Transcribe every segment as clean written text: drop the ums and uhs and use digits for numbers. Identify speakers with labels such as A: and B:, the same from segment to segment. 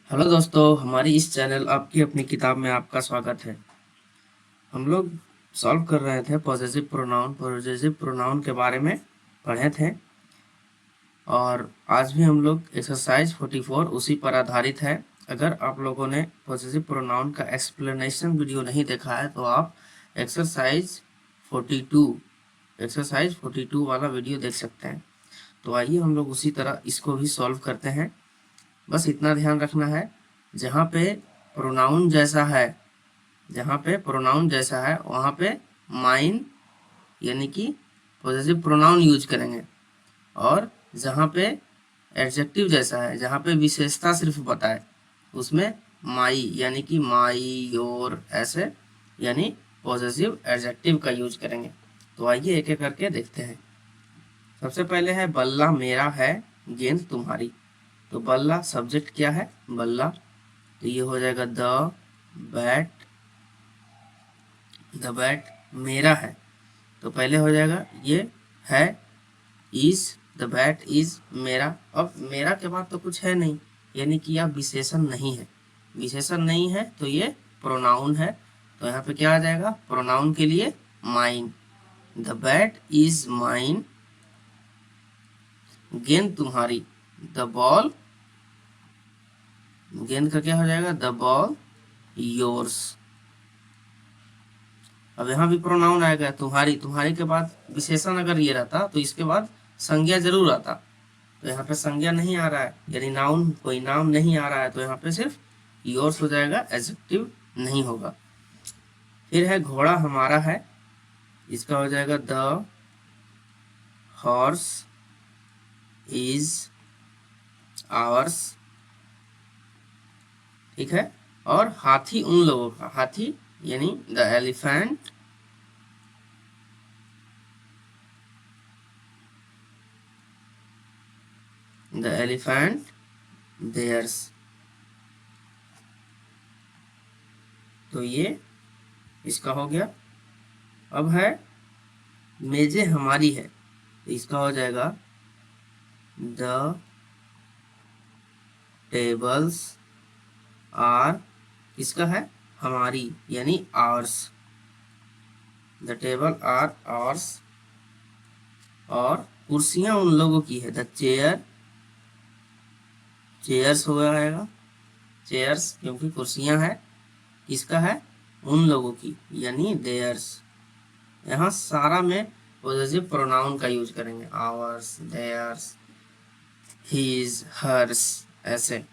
A: Hello दोस्तों, हमारी इस चैनल आपकी अपनी किताब में आपका स्वागत है। हम लोग सॉल्व कर रहे थे पॉजेसिव प्रोनाउन के बारे में पढ़े थे और आज भी हम लोग एक्सरसाइज 44 उसी पर आधारित है। अगर आप लोगों ने पॉजेसिव प्रोनाउन का एक्सप्लेनेशन वीडियो नहीं देखा है तो आप एक्सरसाइज 42 वाला वीडियो देख सकते हैं। तो आइए हम लोग उसी तरह इसको भी सॉल्व करते हैं। बस इतना ध्यान रखना है, जहाँ पे प्रोनाउन जैसा है वहाँ पे माइन यानी कि पॉजेसिव प्रोनाउन यूज करेंगे, और जहाँ पे एडजेक्टिव जैसा है, जहाँ पे विशेषता सिर्फ बताए, उसमें माई यानी कि माई, योर ऐसे यानी पॉजेसिव एडजेक्टिव का यूज करेंगे। तो आइए एक एक करके देखते हैं। सबसे पहले है बल्ला मेरा है, गेंद तुम्हारी। तो बल्ला सब्जेक्ट क्या है? बल्ला। तो ये हो जाएगा बैट द बैट मेरा है। तो पहले हो जाएगा ये है इज, द बैट इज मेरा। अब मेरा के बाद तो कुछ है नहीं, यानी कि यह विशेषण नहीं है। विशेषण नहीं है तो ये प्रोनाउन है। तो यहाँ पे क्या आ जाएगा? प्रोनाउन के लिए mine. The bat is mine, गेंद तुम्हारी। द बॉल, गेंद का क्या हो जाएगा? The ball yours. अब यहाँ भी प्रोनाउन आएगा तुम्हारी। तुम्हारी के बाद विशेषण अगर ये रहता तो इसके बाद संज्ञा जरूर आता। तो यहाँ पे संज्ञा नहीं आ रहा है, यानी नाउन, कोई नाम नहीं आ रहा है, तो यहाँ पे सिर्फ योर्स हो जाएगा, एडजेक्टिव नहीं होगा। फिर है घोड़ा हमारा है। इसका हो जाएगा द हॉर्स इज आवर्स। ठीक है। और हाथी उन लोगों का, हाथी यानी द एलिफेंट theirs। तो ये इसका हो गया। अब है मेजें हमारी है। तो इसका हो जाएगा द टेबल्स आर, इसका है हमारी यानी ours. The table are ours. और कुर्सियां उन लोगों की है, द चेयर्स हो जाएगा। चेयर्स क्योंकि कुर्सियां है, किसका है? उन लोगों की यानी देयर्स। यहाँ सारा में पॉजेसिव प्रोनाउन का यूज करेंगे, आवर्स, देयर्स, हीज, हर्स ऐसे,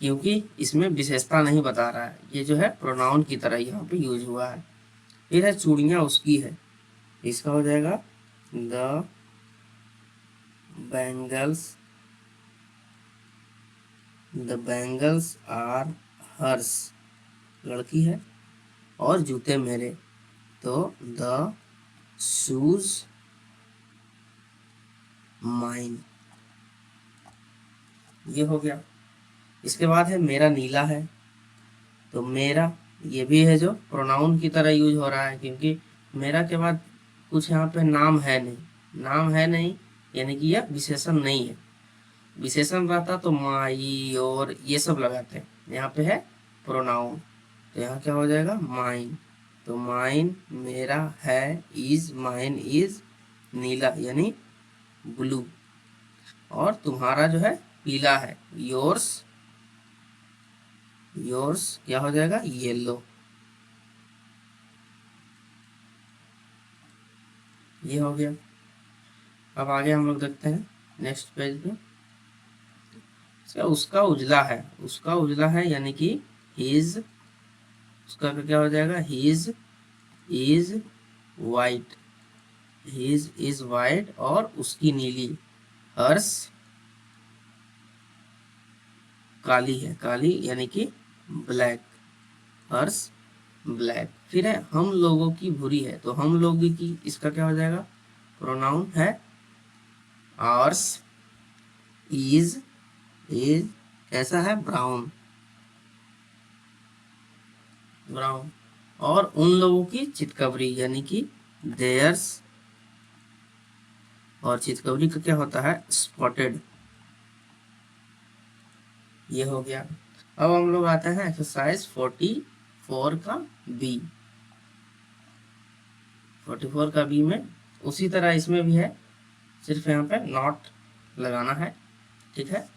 A: क्योंकि इसमें विशेषता नहीं बता रहा है। ये जो है प्रोनाउन की तरह यहाँ पे यूज हुआ है। फिर है चूड़ियाँ उसकी है। इसका हो जाएगा द बैंगल्स आर हर्स, लड़की है। और जूते मेरे, तो द शूज माइन। ये हो गया। इसके बाद है मेरा नीला है। तो मेरा ये भी है जो प्रोनाउन की तरह यूज हो रहा है, क्योंकि मेरा के बाद कुछ यहाँ पे नाम है नहीं। नाम है नहीं यानी कि यह विशेषण नहीं है। विशेषण रहता तो माई और ये सब लगाते हैं, यहाँ पे है प्रोनाउन। तो यहाँ क्या हो जाएगा? माइन। तो माइन मेरा है, इज माइन इज नीला यानी ब्लू। और तुम्हारा जो है पीला है, योर्स क्या हो जाएगा? येलो। ये हो गया। अब आगे हम लोग देखते हैं नेक्स्ट पेज पे। उसका उजला है यानी कि हिज। उसका क्या हो जाएगा? His is white. His is white और उसकी नीली। हर्स काली है, काली यानी कि ब्लैक। Hers black. फिर है हम लोगों की भूरी है। तो हम लोग की, इसका क्या हो जाएगा? प्रोनाउन है आवर्स। इज कैसा है? ब्राउन। और उन लोगों की चितकबरी यानी कि देयर्स। और चितकबरी का क्या होता है? स्पॉटेड। ये हो गया। अब हम लोग आते हैं एक्सरसाइज 44 का बी। 44 का बी में उसी तरह इसमें भी है, सिर्फ यहाँ पे नॉट लगाना है। ठीक है,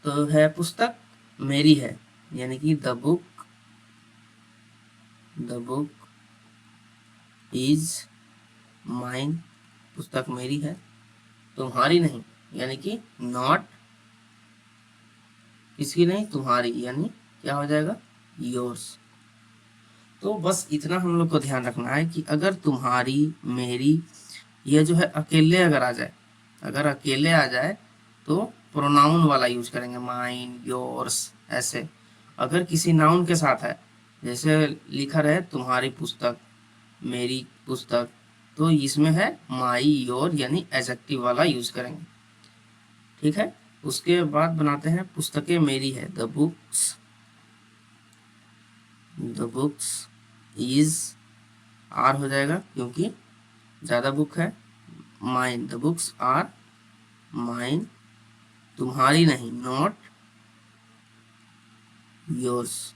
A: तो है पुस्तक मेरी है, यानी कि द बुक इज माइन, पुस्तक मेरी है, तुम्हारी नहीं, यानी कि नॉट, किसकी नहीं, तुम्हारी, यानी क्या हो जाएगा, योर्स। तो बस इतना हम लोग को ध्यान रखना है कि अगर तुम्हारी, मेरी, ये जो है अकेले अगर आ जाए, अगर अकेले आ जाए तो प्रोनाउन वाला यूज करेंगे, माइन, योर्स, ऐसे। अगर किसी नाउन के साथ है, जैसे लिखा रहे तुम्हारी पुस्तक, मेरी पुस्तक, तो इसमें है माई, योर, यानी एडजेक्टिव वाला यूज करेंगे। ठीक है, उसके बाद बनाते हैं पुस्तकें मेरी है, द बुक्स इज, आर हो जाएगा क्योंकि ज्यादा बुक है, mine, the books are mine, तुम्हारी नहीं, नॉट योर्स,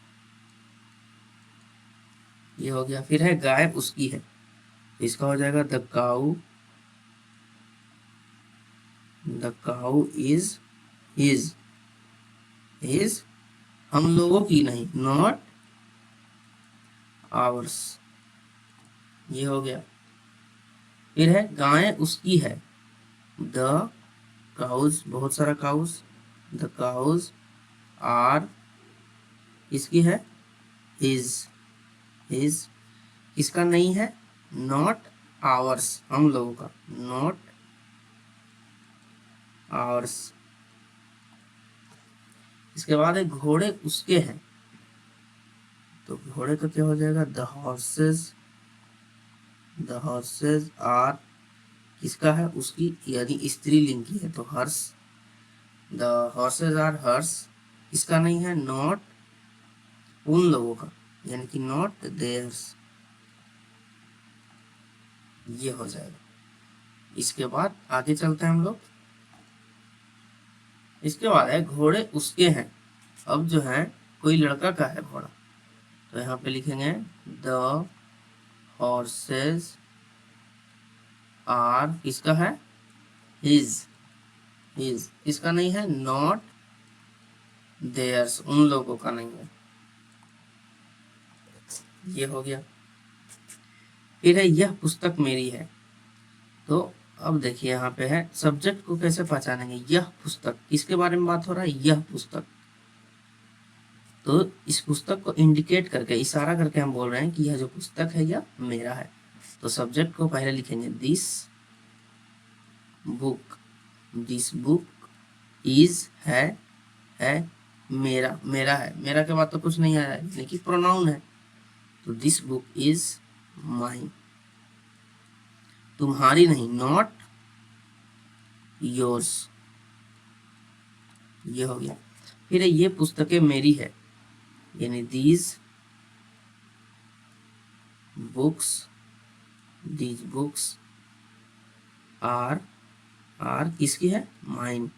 A: ये हो गया। फिर है गाय उसकी है, इसका हो जाएगा द काउ इज हिज, हम लोगों की नहीं, नॉट आवर्स, ये हो गया। फिर है गाय उसकी है, द काउज, बहुत सारा काउज, द काउज आर, इसकी है, हिज, किसका नहीं है, नॉट आवर्स, हम लोगों का, नॉट आवर्स। इसके बाद एक घोड़े उसके हैं, तो घोड़े का क्या हो जाएगा, द हॉर्सेज आर, किसका है, उसकी, यानी स्त्रीलिंग की है, तो हर्ष, द हॉर्सेज आर हर्ष, इसका नहीं है, नॉट उन लोगों का, यानी कि नॉट देयर्स, ये हो जाएगा। इसके बाद आगे चलते हैं हम लोग। इसके बाद है घोड़े उसके हैं, अब जो है कोई लड़का का है घोड़ा, तो यहाँ पे लिखेंगे द हॉर्सेज आर, किसका है, हिज, इसका नहीं है, नॉट देयर्स, उन लोगों का नहीं है, ये हो गया। फिर है यह पुस्तक मेरी है, तो अब देखिए यहाँ पे है सब्जेक्ट को कैसे पहचानेंगे, यह पुस्तक, किसके बारे में बात हो रहा है, यह पुस्तक, तो इस पुस्तक को इंडिकेट करके, इशारा करके हम बोल रहे हैं कि यह जो पुस्तक है यह मेरा है। तो सब्जेक्ट को पहले लिखेंगे दिस बुक इज, है मेरा है, मेरा के बाद तो कुछ नहीं आया, लेकिन प्रोनाउन है, तो दिस बुक इज माइन, तुम्हारी नहीं, नॉट योर्स, ये हो गया। फिर ये पुस्तकें मेरी है, यानी दीज बुक्स आर किसकी है, माइन,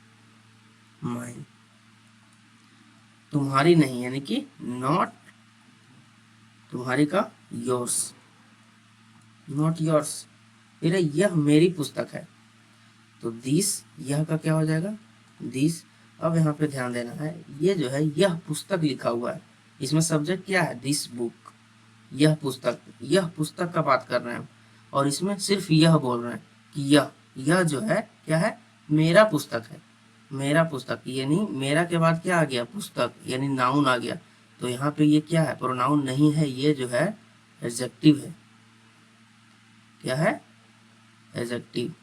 A: तुम्हारी नहीं, यानी कि नॉट, तुम्हारी का योर्स, नॉट योर्स। फिर यह मेरी पुस्तक है, तो दिस, यह का क्या हो जाएगा, दिस। अब यहाँ पे ध्यान देना है, ये जो है यह पुस्तक लिखा हुआ है, इसमें सब्जेक्ट क्या है, दिस बुक, यह पुस्तक का बात कर रहे हैं, और इसमें सिर्फ यह बोल रहे हैं कि यह जो है क्या है, मेरा पुस्तक है, मेरा पुस्तक, यानी मेरा के बाद क्या आ गया, पुस्तक, यानी नाउन आ गया, तो यहाँ पे ये क्या है, प्रोनाउन नहीं है, ये जो है एडजेक्टिव है, क्या है, एडजेक्टिव।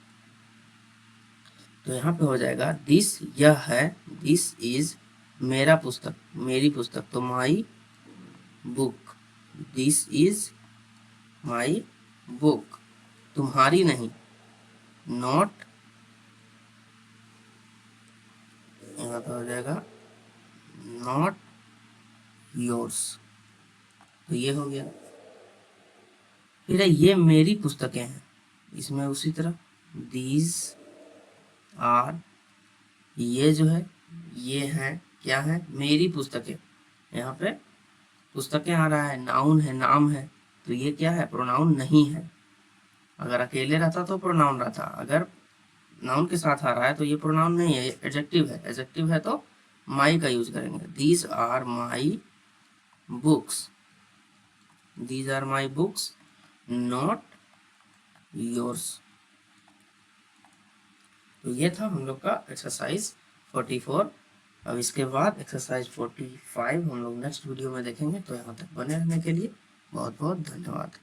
A: तो यहाँ पे हो जाएगा दिस, यह है, दिस इज मेरा पुस्तक, मेरी पुस्तक, तो my book, this is my book, तुम्हारी नहीं, नॉट, यहाँ पे हो जाएगा नॉट योर्स, तो ये हो गया। फिर ये मेरी पुस्तकें हैं, इसमें उसी तरह दीज आर, ये जो है ये है क्या है, मेरी पुस्तकें। यहाँ पे पुस्तकें आ रहा है, नाउन है, नाम है, तो ये क्या है, प्रोनाउन नहीं है। अगर अकेले रहता तो प्रोनाउन रहता, अगर नाउन के साथ आ रहा है तो ये प्रोनाउन नहीं है, ये एडजेक्टिव है। एडजेक्टिव है तो माई का यूज करेंगे। These are my books, these are my books, not yours. तो ये था हम लोग का एक्सरसाइज 44। अब इसके बाद एक्सरसाइज 45 हम लोग नेक्स्ट वीडियो में देखेंगे। तो यहाँ तक बने रहने के लिए बहुत बहुत धन्यवाद।